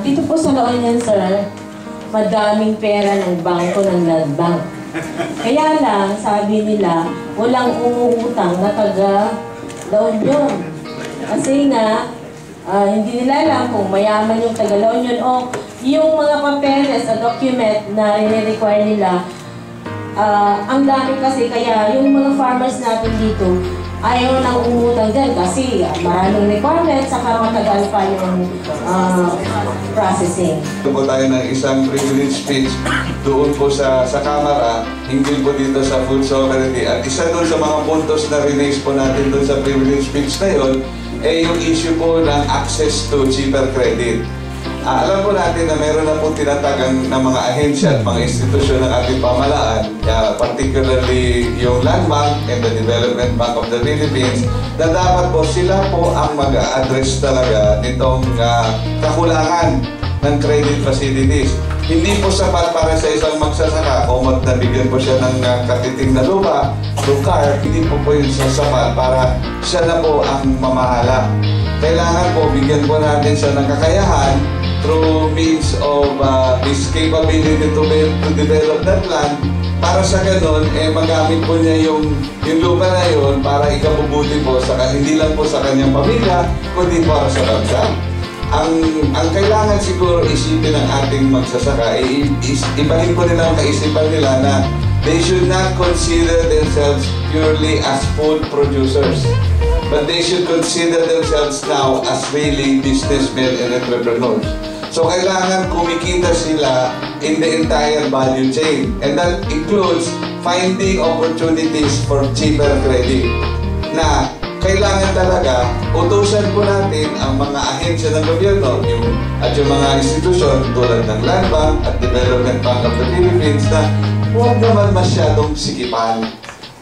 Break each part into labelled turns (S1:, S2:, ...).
S1: Dito po sa La Union, sir, madaming pera ng bangko ng Land Bank. Kaya lang, sabi nila, walang umuutang na taga La Union. Kasi nga, hindi nila alam kung mayaman yung taga La Union o yung mga papeles o document na i-require nila. Ang dami kasi, kaya yung mga farmers natin dito, ayaw nang umutang dyan kasi maraming requirements saka matagal pa yung processing.
S2: Ito po tayo ng isang privilege speech doon po sa Kamara, hinggil po dito sa food sovereignty. At isa doon sa mga puntos na release po natin doon sa privilege speech na yun, yung issue po ng access to cheaper credit. Alam po natin na meron na po tinatagang na mga ahensya at mga institusyon ng ating pamahalaan, particularly yung Land Bank and the Development Bank of the Philippines, na dapat po sila po ang mag-a-address talaga nitong kakulangan ng credit facilities. Hindi po sapat para sa isang magsasaka kung nabigyan po siya ng katiting na lupa, lugar, hindi po yun sapat para siya na po ang mamahala. Kailangan po bigyan po natin siya ng kakayahan through means of his capability to develop that land, para sa ganun, magamit po niya yung lupa na yun para ikabubuti po hindi lang po sa kanyang pamilya, kundi para sa bansa. Ang kailangan siguro isipin ng ating magsasaka, ibahin po nila ang kaisipan nila na they should not consider themselves purely as food producers, but they should consider themselves now as really businessmen and entrepreneurs. So kailangan kumikita sila in the entire value chain, and that includes finding opportunities for cheaper credit. Na kailangan talaga utusan po natin ang mga ahensya ng gobyerno at yung mga institusyon tulad ng Land Bank at Development Bank of the Philippines na huwag naman masyadong sikipan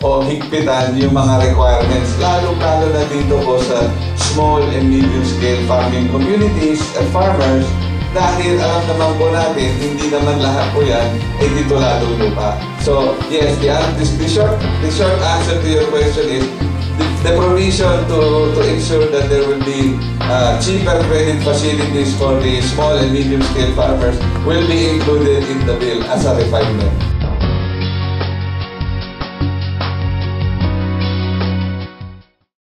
S2: o higpitan yung mga requirements, lalo-lalo na dito po sa small and medium-scale farming communities and farmers, dahil alam naman po natin, hindi naman lahat po yan ay titulado lupa. So, yes, the short answer to your question is the provision to ensure that there will be cheaper credit facilities for the small and medium-scale farmers will be included in the bill as a refinement.